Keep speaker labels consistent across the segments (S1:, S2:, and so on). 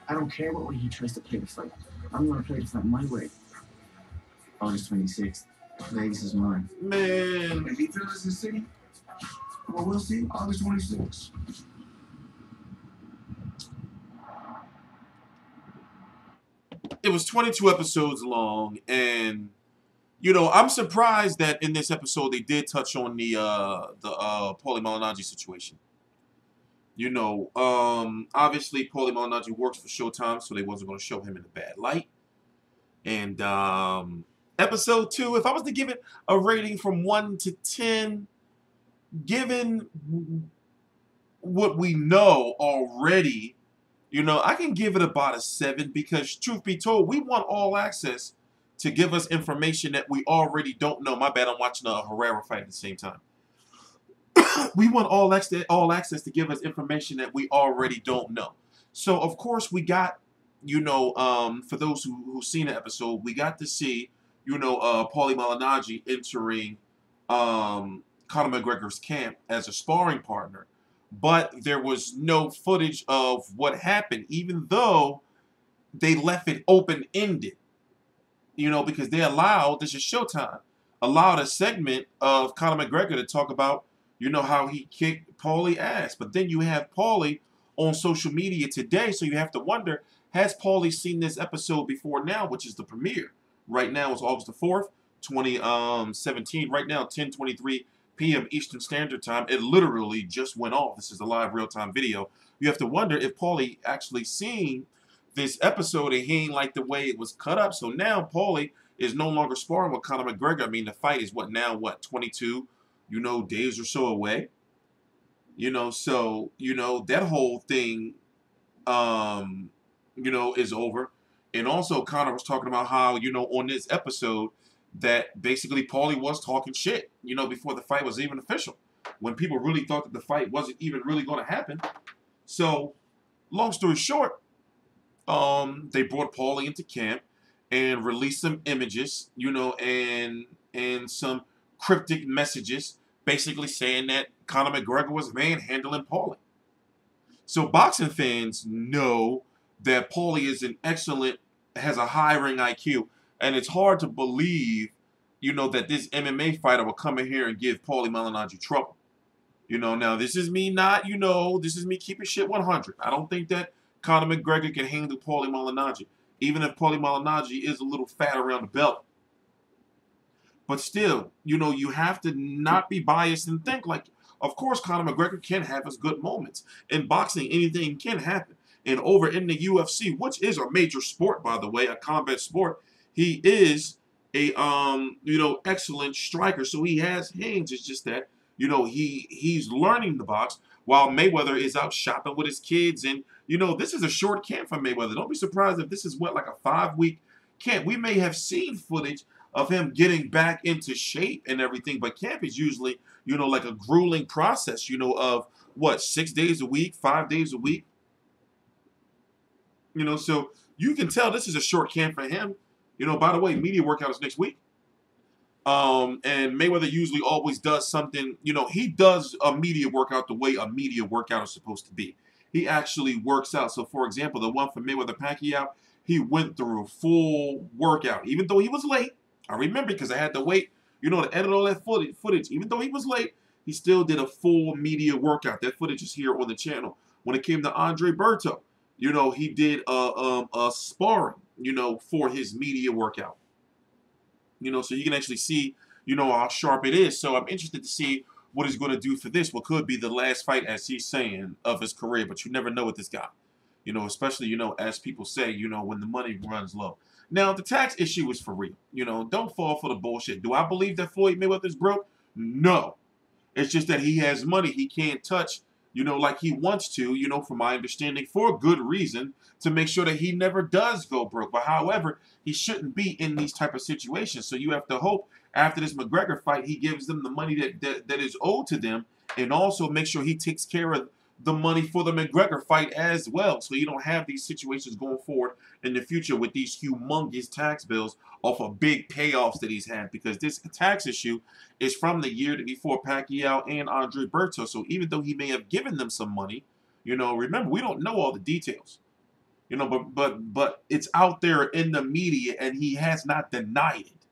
S1: I don't care what way he tries to play the fight. I'm going to play the fight my way. August 26th. Vegas is mine.
S2: Man.
S1: If he throws the city, well, we'll see. August 26th.
S2: It was 22 episodes long, and you know, I'm surprised that in this episode they did touch on the Paulie Malignaggi situation. You know, obviously Paulie Malignaggi works for Showtime, so they wasn't going to show him in a bad light. And episode 2, if I was to give it a rating from 1 to 10, given what we know already, you know, I can give it about a 7 because, truth be told, we want all access to give us information that we already don't know. My bad, I'm watching a Herrera fight at the same time. We want all access to give us information that we already don't know. So, of course, we got, you know, for those who've seen the episode, we got to see, you know, Paulie Malignaggi entering Conor McGregor's camp as a sparring partner. But there was no footage of what happened, even though they left it open-ended. You know, because they allowed, this is Showtime, allowed a segment of Conor McGregor to talk about, you know, how he kicked Paulie ass. But then you have Paulie on social media today, so you have to wonder, has Paulie seen this episode before now, which is the premiere? Right now it's August the 4th, 2017. Right now, 10:23 p.m. Eastern Standard Time. It literally just went off. This is a live real-time video. You have to wonder if Paulie actually seen this episode and he ain't like the way it was cut up. So now Paulie is no longer sparring with Conor McGregor. I mean, the fight is what now, 22, you know, days or so away. You know, so, you know, that whole thing, you know, is over. And also Conor was talking about how, you know, on this episode that basically Paulie was talking shit, you know, before the fight was even official. When people really thought that the fight wasn't even really going to happen. So, long story short, they brought Paulie into camp and released some images, you know, and some cryptic messages, basically saying that Conor McGregor was manhandling Paulie. So boxing fans know that Paulie is an excellent, has a high ring IQ, and it's hard to believe, you know, that this MMA fighter will come in here and give Paulie Malignaggi trouble. You know, now this is me not, you know, this is me keeping shit 100. I don't think that Conor McGregor can handle Paulie Malignaggi, even if Paulie Malignaggi is a little fat around the belt. But still, you know, you have to not be biased and think like, of course, Conor McGregor can have his good moments. In boxing, anything can happen. And over in the UFC, which is a major sport, by the way, a combat sport, he is a you know, excellent striker. So he has hands. It's just that, you know, he's learning the box while Mayweather is out shopping with his kids. And, you know, this is a short camp for Mayweather. Don't be surprised if this is what, like a 5-week camp. We may have seen footage of him getting back into shape and everything, but camp is usually, you know, like a grueling process, you know, of what, 6 days a week, 5 days a week, you know, so you can tell this is a short camp for him. You know, by the way, media workout is next week. And Mayweather usually always does something, you know, he does a media workout the way a media workout is supposed to be. He actually works out. So, for example, the one for Mayweather Pacquiao, he went through a full workout, even though he was late. I remember because I had to wait, you know, to edit all that footage. Even though he was late, he still did a full media workout. That footage is here on the channel. When it came to Andre Berto, you know, he did a sparring, you know, for his media workout. You know, so you can actually see, you know, how sharp it is. So I'm interested to see what he's going to do for this. What could be the last fight, as he's saying, of his career. But you never know with this guy. You know, especially, you know, as people say, you know, when the money runs low. Now, the tax issue is for real. You know, don't fall for the bullshit. Do I believe that Floyd Mayweather is broke? No. It's just that he has money he can't touch, you know, like he wants to, you know, from my understanding, for good reason, to make sure that he never does go broke. But however, he shouldn't be in these type of situations. So you have to hope after this McGregor fight, he gives them the money that is owed to them, and also make sure he takes care of the money for the McGregor fight as well. So you don't have these situations going forward in the future with these humongous tax bills off of big payoffs that he's had, because this tax issue is from the year before Pacquiao and Andre Berto. So even though he may have given them some money, you know, remember, we don't know all the details. You know, but it's out there in the media, and he has not denied it.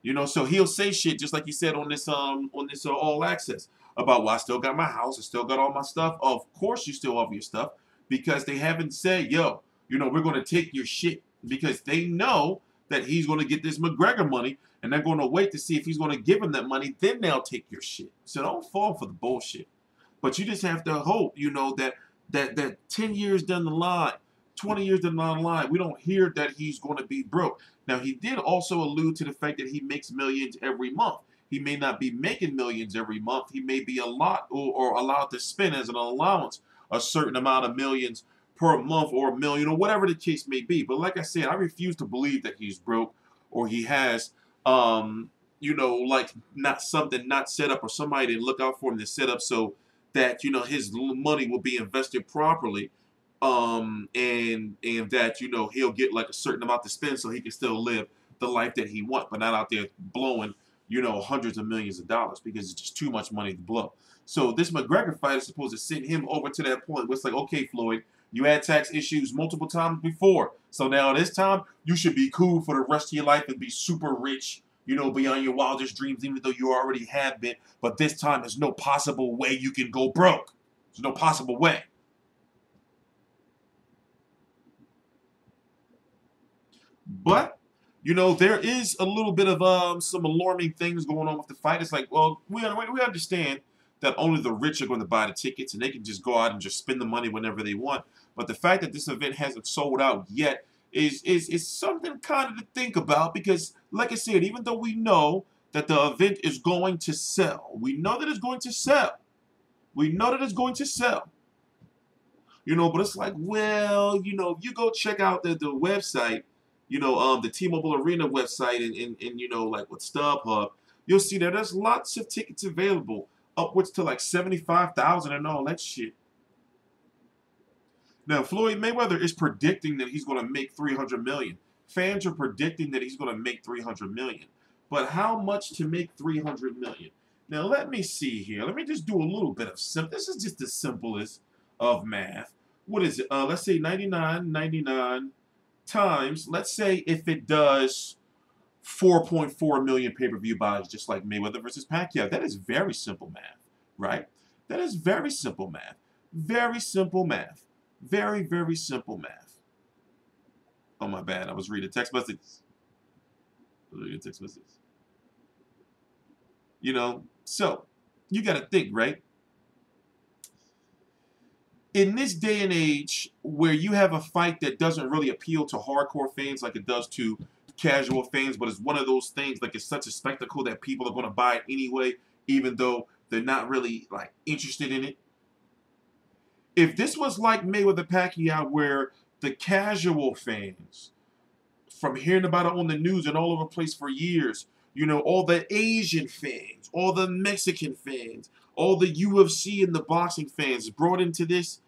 S2: You know, so he'll say shit just like he said on this All Access about, well, I still got my house, I still got all my stuff. Of course, you still have your stuff because they haven't said, yo, you know, we're going to take your shit, because they know that he's going to get this McGregor money, and they're going to wait to see if he's going to give him that money. Then they'll take your shit. So don't fall for the bullshit. But you just have to hope, you know, that 10 years down the line, 20 years down the line, we don't hear that he's going to be broke. Now, he did also allude to the fact that he makes millions every month. He may not be making millions every month. He may be or allowed to spend as an allowance a certain amount of millions per month, or a million, or whatever the case may be. But like I said, I refuse to believe that he's broke, or he has, you know, like not set up, or somebody didn't look out for him to set up so that, you know, his money will be invested properly, and that, you know, he'll get like a certain amount to spend so he can still live the life that he wants, but not out there blowing, you know, hundreds of millions of dollars, because it's just too much money to blow. So this McGregor fight is supposed to send him over to that point where it's like, okay, Floyd, you had tax issues multiple times before, so now this time you should be cool for the rest of your life and be super rich, you know, beyond your wildest dreams, even though you already have been. But this time there's no possible way you can go broke. There's no possible way. But, you know, there is a little bit of some alarming things going on with the fight. It's like, well, we understand that only the rich are going to buy the tickets, and they can just go out and just spend the money whenever they want. But the fact that this event hasn't sold out yet is something kind of to think about, because, like I said, even though we know that the event is going to sell, we know that it's going to sell. We know that it's going to sell. You know, but it's like, well, you know, if you go check out the website, you know, the T-Mobile Arena website, and you know, like with StubHub, you'll see that there's lots of tickets available, upwards to like 75,000 and all that shit. Now, Floyd Mayweather is predicting that he's going to make 300 million. Fans are predicting that he's going to make 300 million. But how much to make 300 million? Now, let me see here. Let me just do a little bit of simple. This is just the simplest of math. What is it? Let's say 99 times, let's say if it does 4.4 million pay-per-view buys, just like Mayweather versus Pacquiao. That is very simple math, right? That is very simple math. Very simple math. Very, very simple math. Oh, my bad. I was reading text messages. You know, so you got to think, right? In this day and age where you have a fight that doesn't really appeal to hardcore fans like it does to casual fans, but it's one of those things, like it's such a spectacle that people are going to buy it anyway, even though they're not really like interested in it. If this was like Mayweather Pacquiao, where the casual fans, from hearing about it on the news and all over the place for years, you know, all the Asian fans, all the Mexican fans, all the UFC and the boxing fans brought into this,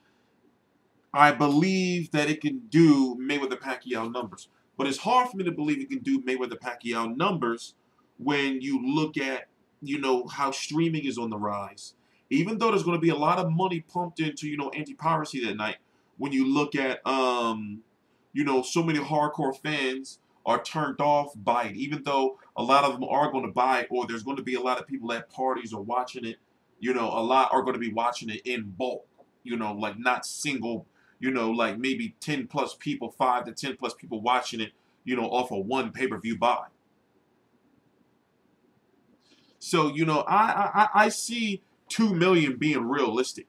S2: I believe that it can do Mayweather-Pacquiao numbers. But it's hard for me to believe it can do Mayweather-Pacquiao numbers when you look at, you know, how streaming is on the rise. Even though there's going to be a lot of money pumped into, you know, anti-piracy that night, when you look at, you know, so many hardcore fans are turned off by it, even though a lot of them are going to buy it, or there's going to be a lot of people at parties or watching it, you know, a lot are going to be watching it in bulk, you know, like not single, you know, like maybe 10 plus people, 5 to 10 plus people watching it, you know, off of one pay-per-view buy. So, you know, I see 2 million being realistic.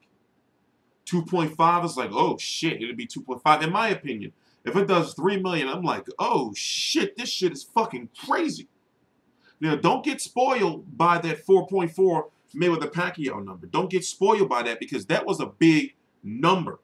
S2: 2.5 is like, oh shit, it'll be 2.5 in my opinion. If it does 3 million, I'm like, oh shit, this shit is fucking crazy. Now, don't get spoiled by that 4.4 Mayweather-Pacquiao number. Don't get spoiled by that, because that was a big number.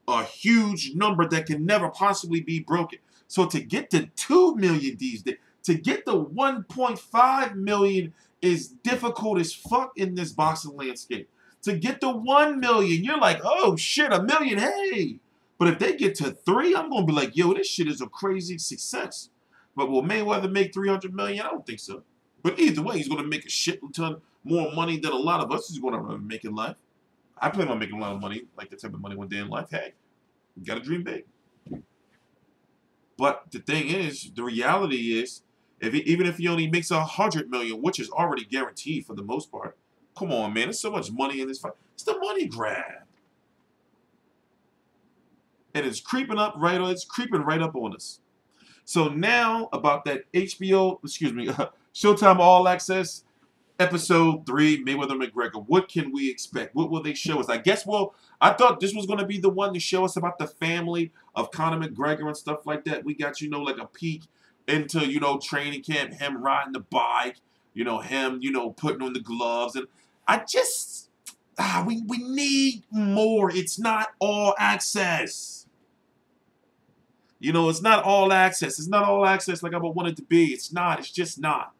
S2: A huge number that can never possibly be broken. So to get to 2 million these days, to get to 1.5 million is difficult as fuck in this boxing landscape. To get to 1 million, you're like, oh shit, a million, hey. But if they get to 3, I'm going to be like, yo, this shit is a crazy success. But will Mayweather make 300 million? I don't think so. But either way, he's going to make a shit ton more money than a lot of us is going to make in life. I plan on making a lot of money, like the type of money one day in life. Hey, You got to dream big. But the thing is, the reality is, even if he only makes $100 million, which is already guaranteed for the most part, come on, man, there's so much money in this fight. It's the money grab, and it's creeping up right on. It's creeping right up on us. So now about that Showtime All Access Episode 3, Mayweather McGregor. What can we expect? What will they show us? I thought this was going to be the one to show us about the family of Conor McGregor and stuff like that. We got, like a peek into, training camp, him riding the bike, him, putting on the gloves. And I just, we need more. It's not all access. It's not all access. It's not all access like I would want it to be. It's not. It's just not.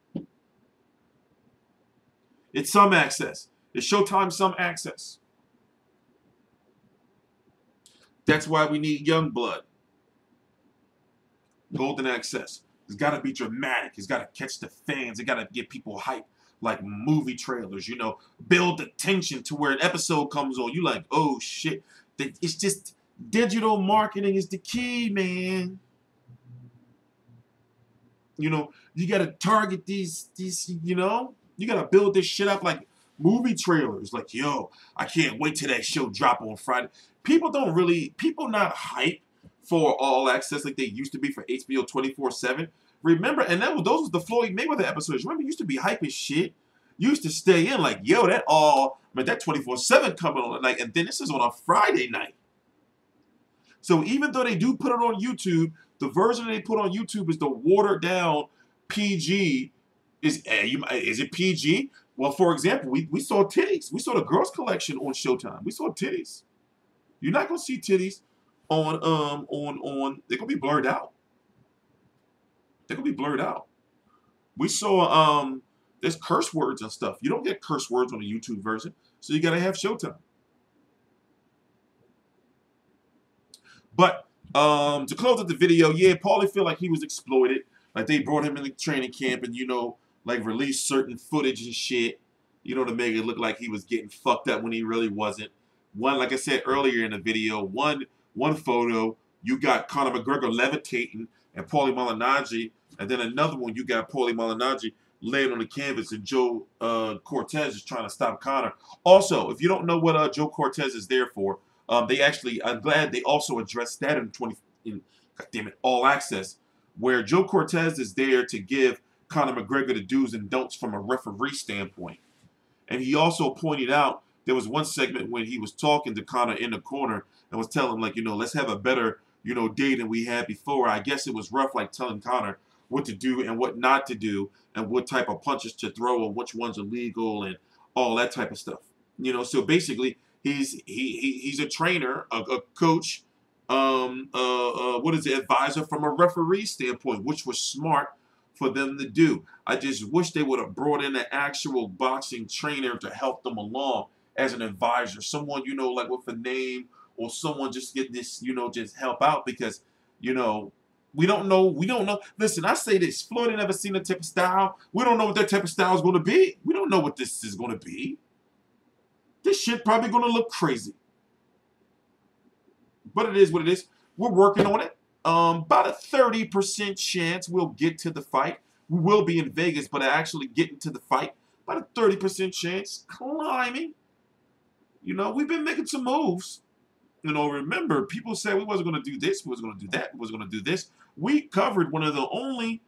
S2: It's some access. It's Showtime some access. That's why we need young blood. Golden access. It's got to be dramatic. It's got to catch the fans. It got to get people hyped like movie trailers, build the tension to where an episode comes on. You like, oh shit. It's just digital marketing is the key, man. You got to target these, you got to build this shit up like movie trailers. Like, yo, I can't wait till that show drop on Friday. People not hype for all access like they used to be for HBO 24/7. Remember, and those was the Floyd Mayweather episodes. Remember, you used to be hyping shit. You used to stay in like, yo, that 24/7 coming on like, and then this is on a Friday night. So even though they do put it on YouTube, the version they put on YouTube is the watered down PG. Is it PG? Well, for example, we saw titties. We saw the girls collection on Showtime. We saw titties. You're not gonna see titties on they're gonna be blurred out. They're gonna be blurred out. We saw there's curse words and stuff. You don't get curse words on the YouTube version, so you gotta have Showtime. But to close up the video, yeah, Paulie feel like he was exploited. Like they brought him in the training camp and like released certain footage and shit, to make it look like he was getting fucked up when he really wasn't. One, like I said earlier in the video, one photo, you got Conor McGregor levitating and Paulie Malignaggi, and then another one, you got Paulie Malignaggi laying on the canvas and Joe Cortez is trying to stop Conor. Also, if you don't know what Joe Cortez is there for, I'm glad they also addressed that in All Access, where Joe Cortez is there to give Conor McGregor the do's and don'ts from a referee standpoint. And he also pointed out there was one segment when he was talking to Conor in the corner and was telling him, like, let's have a better, day than we had before. I guess it was rough, like telling Conor what to do and what not to do and what type of punches to throw and which ones are legal and all that type of stuff. So basically he's a trainer, a coach, advisor from a referee standpoint, which was smart for them to do. I just wish they would have brought in an actual boxing trainer to help them along as an advisor. Someone, like with a name or someone just get this, just help out because, we don't know. Listen, I say this. Floyd ain't never seen that type of style. We don't know what that type of style is going to be. We don't know what this is going to be. This shit probably going to look crazy. But it is what it is. We're working on it. About a 30% chance we'll get to the fight. We will be in Vegas, but actually getting to the fight, about a 30% chance. Climbing. We've been making some moves. Remember, people said we wasn't going to do this, we wasn't going to do that, we wasn't going to do this. We covered one of the only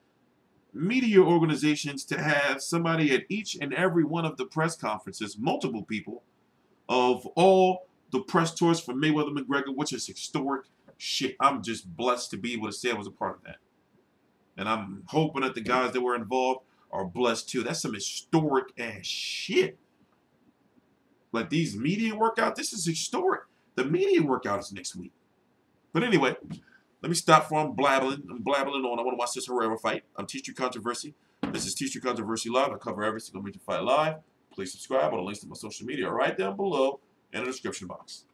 S2: media organizations to have somebody at each and every one of the press conferences, multiple people, of all the press tours for Mayweather McGregor, which is historic shit. I'm just blessed to be able to say I was a part of that. And I'm hoping that the guys that were involved are blessed too. That's some historic ass shit. Like these media workout, this is historic. The media workout is next week. But anyway, let me stop before I'm blabbling. I'm blabbling on. I want to watch this Herrera fight. I'm Teach You Controversy. This is Teach You Controversy Live. I cover every single major fight live. Please subscribe. All the links to my social media are right down below in the description box.